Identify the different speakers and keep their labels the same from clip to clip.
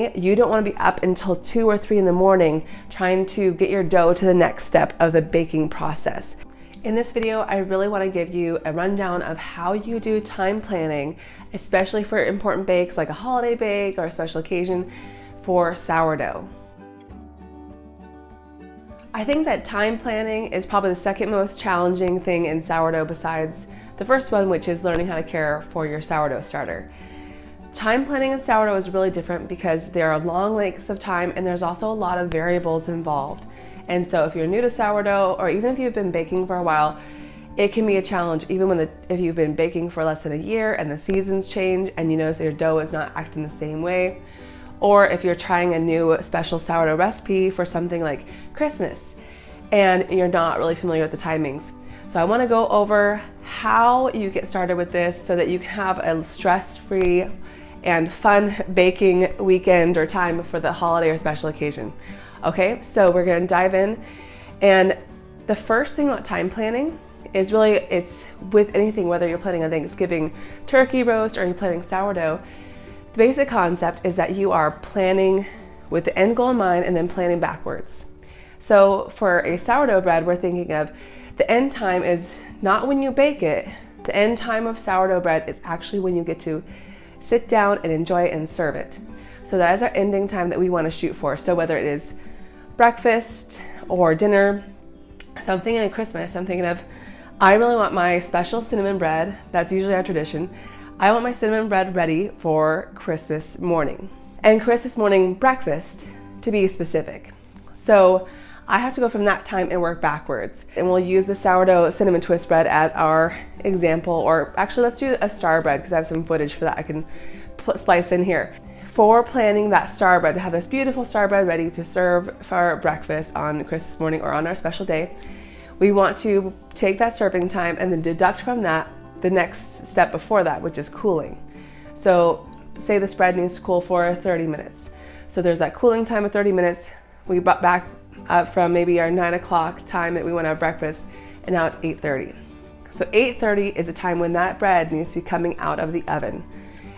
Speaker 1: You don't want to be up until 2 or 3 in the morning trying to get your dough to the next step of the baking process. In this video, I really want to give you a rundown of how you do time planning, especially for important bakes like a holiday bake or a special occasion for sourdough. I think that time planning is probably the second most challenging thing in sourdough besides the first one, which is learning how to care for your sourdough starter. Time planning in sourdough is really different because there are long lengths of time and there's also a lot of variables involved. And so if you're new to sourdough, or even if you've been baking for a while, it can be a challenge even if you've been baking for less than a year and the seasons change and you notice that your dough is not acting the same way. Or if you're trying a new special sourdough recipe for something like Christmas and you're not really familiar with the timings. So I want to go over how you get started with this so that you can have a stress-free and fun baking weekend or time for the holiday or special occasion. Okay, so we're going to dive in. And the first thing about time planning is really, it's with anything, whether you're planning a Thanksgiving turkey roast or you're planning sourdough, the basic concept is that you are planning with the end goal in mind and then planning backwards. So for a sourdough bread, we're thinking of the end time is not when you bake it. The end time of sourdough bread is actually when you get to sit down and enjoy it and serve it. So that is our ending time that we want to shoot for. So whether it is breakfast or dinner, so I'm thinking of Christmas, I'm thinking of, I really want my special cinnamon bread. That's usually our tradition. I want my cinnamon bread ready for Christmas morning. And Christmas morning breakfast, to be specific. So I have to go from that time and work backwards. And we'll use the sourdough cinnamon twist bread as our example, or actually let's do a star bread because I have some footage for that I can slice in here. For planning that star bread, to have this beautiful star bread ready to serve for breakfast on Christmas morning or on our special day, we want to take that serving time and then deduct from that the next step before that, which is cooling. So say this bread needs to cool for 30 minutes. So there's that cooling time of 30 minutes. We brought back up from maybe our 9 o'clock time that we want to have breakfast, and now it's 8:30. So 8:30 is a time when that bread needs to be coming out of the oven.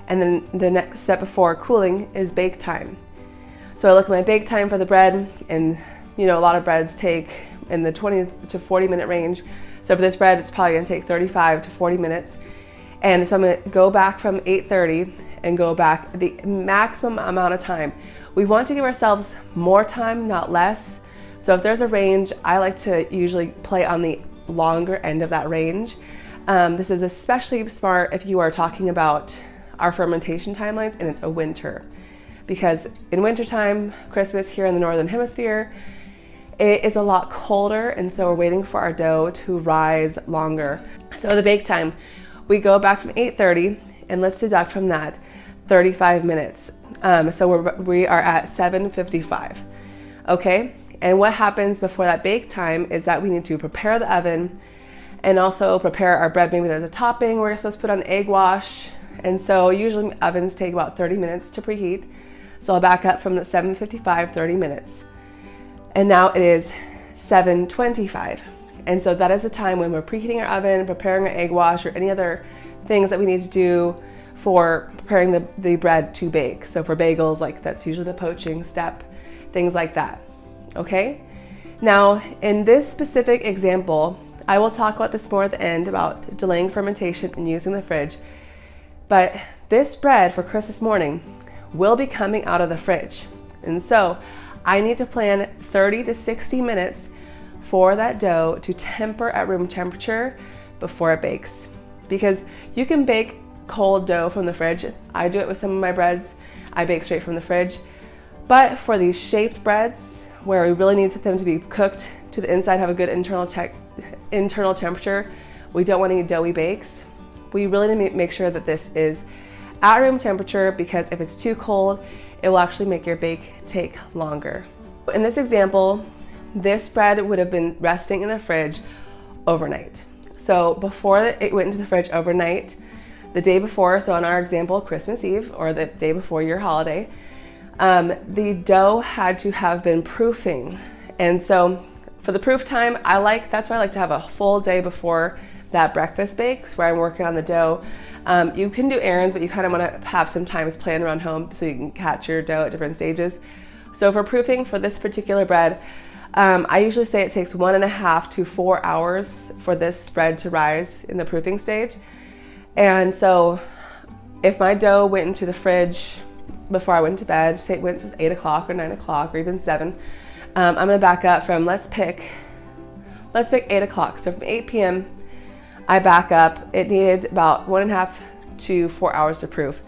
Speaker 1: And then the next step before cooling is bake time. So I look at my bake time for the bread, and a lot of breads take in the 20 to 40 minute range. So for this bread, it's probably going to take 35 to 40 minutes. And so I'm going to go back from 8:30 and go back the maximum amount of time. We want to give ourselves more time, not less. So if there's a range, I like to usually play on the longer end of that range. This is especially smart if you are talking about our fermentation timelines and it's a winter. Because in wintertime, Christmas here in the Northern Hemisphere, it is a lot colder, and so we're waiting for our dough to rise longer. So the bake time, we go back from 8:30 and let's deduct from that 35 minutes. So we are at 7:55. Okay, and what happens before that bake time is that we need to prepare the oven and also prepare our bread. Maybe there's a topping we're supposed to put on egg wash. And so usually ovens take about 30 minutes to preheat. So I'll back up from the 7:55, 30 minutes. And now it is 7:25. And so that is the time when we're preheating our oven, preparing our egg wash, or any other things that we need to do for preparing the bread to bake. So for bagels, like that's usually the poaching step, things like that. Okay? Now, in this specific example, I will talk about this more at the end about delaying fermentation and using the fridge. But this bread for Christmas morning will be coming out of the fridge. And so I need to plan 30 to 60 minutes for that dough to temper at room temperature before it bakes. Because you can bake cold dough from the fridge. I do it with some of my breads. I bake straight from the fridge. But for these shaped breads, where we really need them to be cooked to the inside, have a good internal temperature, we don't want any doughy bakes. We really need to make sure that this is at room temperature, because if it's too cold, it will actually make your bake take longer. In this example, this bread would have been resting in the fridge overnight. So before it went into the fridge overnight, the day before, so on our example, Christmas Eve, or the day before your holiday, the dough had to have been proofing. And so for the proof time, that's why I like to have a full day before that breakfast bake where I'm working on the dough. You can do errands, but you kind of want to have some times planned around home so you can catch your dough at different stages. So for proofing for this particular bread, I usually say it takes 1.5 to 4 hours for this bread to rise in the proofing stage. And so if my dough went into the fridge before I went to bed, say it went to 8 o'clock or 9 o'clock or even 7, I'm gonna back up from, let's pick 8 o'clock. So from 8 p.m., I back up. It needed about 1.5 to 4 hours to proof.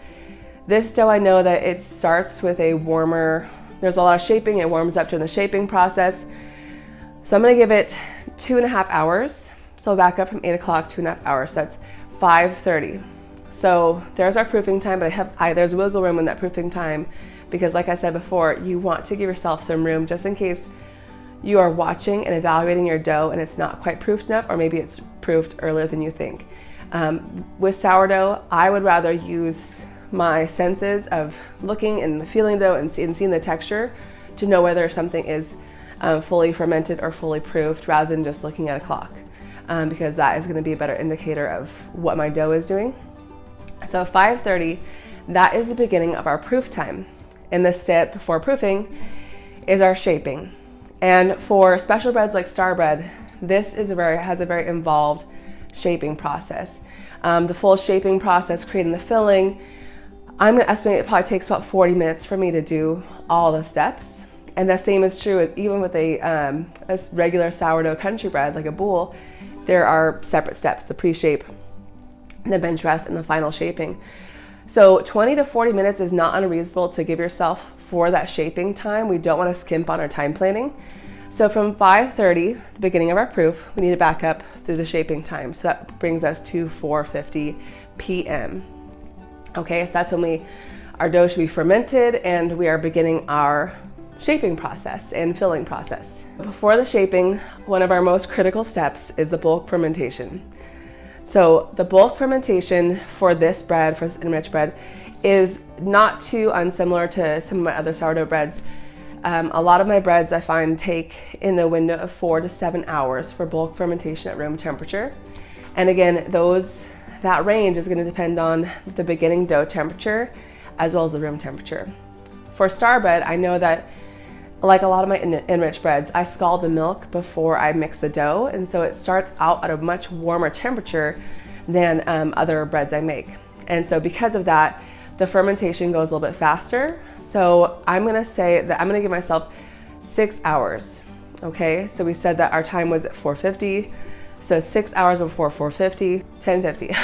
Speaker 1: This dough, I know that it starts with a warmer, there's a lot of shaping, it warms up during the shaping process. So I'm gonna give it 2.5 hours. So I'll back up from 8 o'clock, 2.5 hours. So that's 5:30. So there's our proofing time, but there's wiggle room in that proofing time because like I said before, you want to give yourself some room just in case you are watching and evaluating your dough and it's not quite proofed enough, or maybe it's proofed earlier than you think. With sourdough, I would rather use my senses of looking and feeling dough and seeing the texture to know whether something is fully fermented or fully proofed rather than just looking at a clock, because that is going to be a better indicator of what my dough is doing. So 5:30, that is the beginning of our proof time. And the step before proofing is our shaping. And for special breads like star bread, this has a very involved shaping process. The full shaping process, creating the filling, I'm gonna estimate it probably takes about 40 minutes for me to do all the steps. And the same is true even with a regular sourdough country bread, like a boule. There are separate steps: the pre-shape, the bench rest, and the final shaping. So 20 to 40 minutes is not unreasonable to give yourself for that shaping time. We don't want to skimp on our time planning. So from 5:30, the beginning of our proof, we need to back up through the shaping time. So that brings us to 4:50 p.m. Okay, so that's when our dough should be fermented and we are beginning our shaping process and filling process. Before the shaping, one of our most critical steps is the bulk fermentation. So the bulk fermentation for this bread, for this enriched bread, is not too unsimilar to some of my other sourdough breads. A lot of my breads I find take in the window of 4 to 7 hours for bulk fermentation at room temperature. And again, that range is going to depend on the beginning dough temperature as well as the room temperature. For star bread, I know that like a lot of my enriched breads, I scald the milk before I mix the dough, and so it starts out at a much warmer temperature than other breads I make. And so because of that, the fermentation goes a little bit faster. So I'm gonna say that I'm gonna give myself 6 hours. Okay, so we said that our time was at 4:50, so 6 hours before 4:50, 10:50.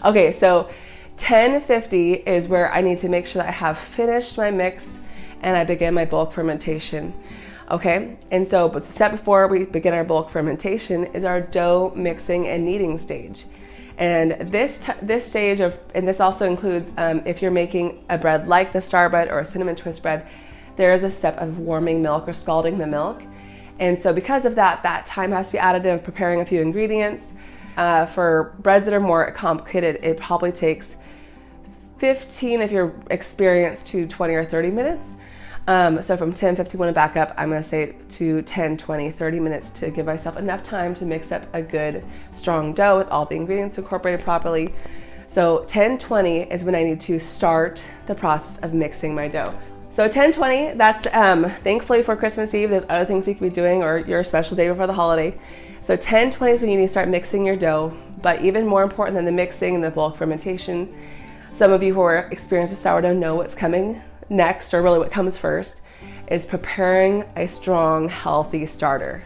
Speaker 1: Okay, so 10:50 is where I need to make sure that I have finished my mix and I begin my bulk fermentation. Okay, and so but the step before we begin our bulk fermentation is our dough mixing and kneading stage. And this stage and this also includes if you're making a bread like the star bread or a cinnamon twist bread, there is a step of warming milk or scalding the milk. And so because of that, that time has to be added in preparing a few ingredients. For breads that are more complicated, it probably takes 15 if you're experienced to 20 or 30 minutes. So from 10:51 to back up, I'm gonna say to 10, 20, 30 minutes to give myself enough time to mix up a good strong dough with all the ingredients incorporated properly. So 10:20 is when I need to start the process of mixing my dough. So 10:20, that's thankfully for Christmas Eve, there's other things we could be doing or your special day before the holiday. So 10:20 is when you need to start mixing your dough, but even more important than the mixing and the bulk fermentation, some of you who are experienced with sourdough know what's coming next, or really what comes first, is preparing a strong, healthy starter.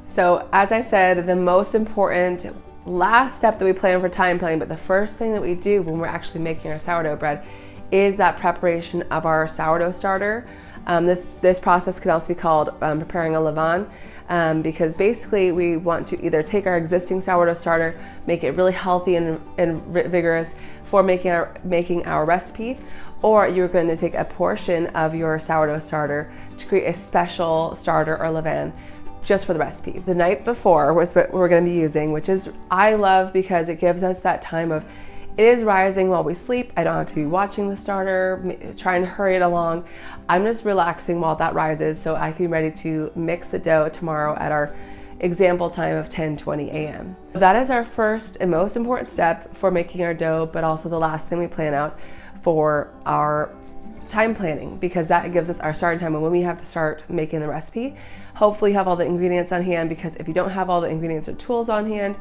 Speaker 1: So as I said, the most important last step that we plan for time planning, but the first thing that we do when we're actually making our sourdough bread is that preparation of our sourdough starter. This process could also be called preparing a levain, because basically we want to either take our existing sourdough starter, make it really healthy and vigorous for making our recipe, or you're going to take a portion of your sourdough starter to create a special starter or levain just for the recipe. The night before was what we're going to be using, which is I love because it gives us that time of, it is rising while we sleep. I don't have to be watching the starter, trying to hurry it along. I'm just relaxing while that rises so I can be ready to mix the dough tomorrow example time of 10:20 a.m. That is our first and most important step for making our dough, but also the last thing we plan out for our time planning, because that gives us our starting time and when we have to start making the recipe. Hopefully you have all the ingredients on hand, because if you don't have all the ingredients or tools on hand,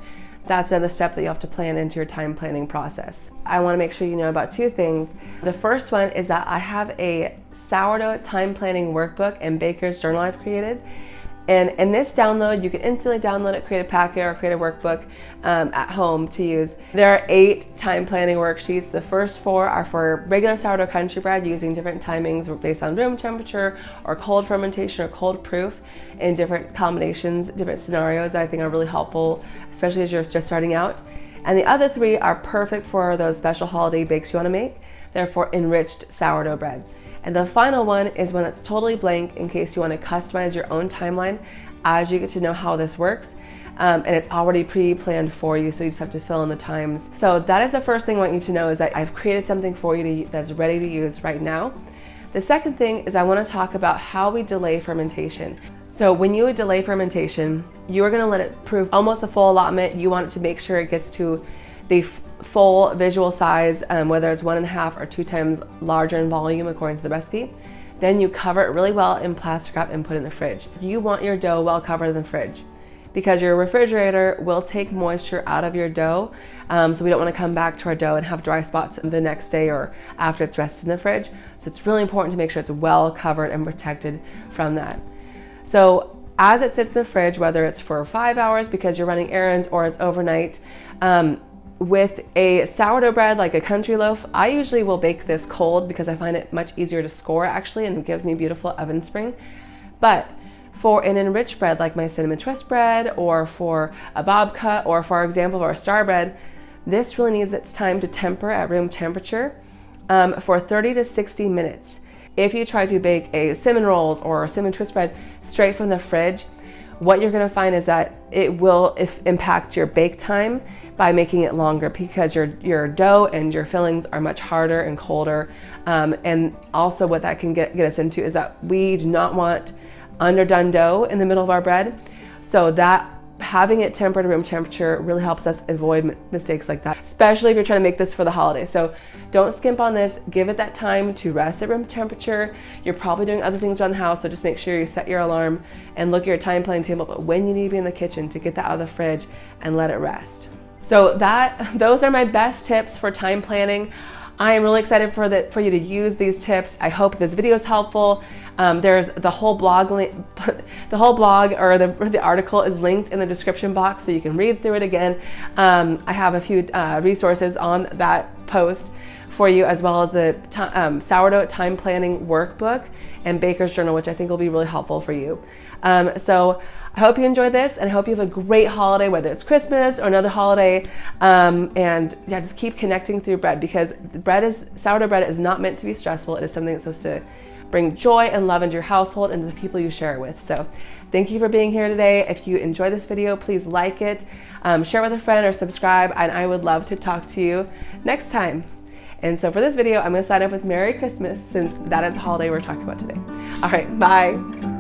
Speaker 1: that's another step that you have to plan into your time planning process. I want to make sure you know about two things. The first one is that I have a sourdough time planning workbook and baker's journal I've created. And in this download, you can instantly download it, create a packet or create a workbook at home to use. There are 8 time planning worksheets. The first 4 are for regular sourdough country bread using different timings based on room temperature or cold fermentation or cold proof in different combinations, different scenarios that I think are really helpful, especially as you're just starting out. And the other 3 are perfect for those special holiday bakes you want to make. They're for enriched sourdough breads. And the final one is one that's totally blank in case you want to customize your own timeline as you get to know how this works. And it's already pre-planned for you, so you just have to fill in the times. So that is the first thing I want you to know, is that I've created something for you that's ready to use right now. The second thing is I want to talk about how we delay fermentation. So when you would delay fermentation, you are going to let it proof almost the full allotment. You want it to make sure it gets to the full visual size, whether it's 1.5 or 2 times larger in volume according to the recipe. Then you cover it really well in plastic wrap and put it in the fridge. You want your dough well covered in the fridge, because your refrigerator will take moisture out of your dough. So we don't want to come back to our dough and have dry spots the next day or after it's rested in the fridge. So it's really important to make sure it's well covered and protected from that. So as it sits in the fridge, whether it's for 5 hours because you're running errands or it's overnight, with a sourdough bread like a country loaf, I usually will bake this cold because I find it much easier to score actually, and it gives me beautiful oven spring. But for an enriched bread like my cinnamon twist bread, or for a babka, or for example for a star bread, this really needs its time to temper at room temperature for 30 to 60 minutes. If you try to bake a cinnamon rolls or a cinnamon twist bread straight from the fridge, what you're going to find is that it will impact your bake time by making it longer, because your dough and your fillings are much harder and colder. And also what that can get us into is that we do not want underdone dough in the middle of our bread. So that having it tempered at room temperature really helps us avoid mistakes like that, especially if you're trying to make this for the holiday. So don't skimp on this. Give it that time to rest at room temperature. You're probably doing other things around the house, so just make sure you set your alarm and look at your time planning table, but when you need to be in the kitchen, to get that out of the fridge and let it rest. So those are my best tips for time planning. I am really excited for you to use these tips. I hope this video is helpful. There's the whole blog or the article is linked in the description box, so you can read through it again. I have a few resources on that post for you, as well as the sourdough time planning workbook and baker's journal, which I think will be really helpful for you. So I hope you enjoyed this, and I hope you have a great holiday, whether it's Christmas or another holiday. And yeah, just keep connecting through bread, because sourdough bread is not meant to be stressful. It is something that's supposed to bring joy and love into your household and to the people you share it with. So thank you for being here today. If you enjoyed this video, please like it, share it with a friend, or subscribe, and I would love to talk to you next time. And so for this video, I'm going to sign off with Merry Christmas, since that is the holiday we're talking about today. All right, bye.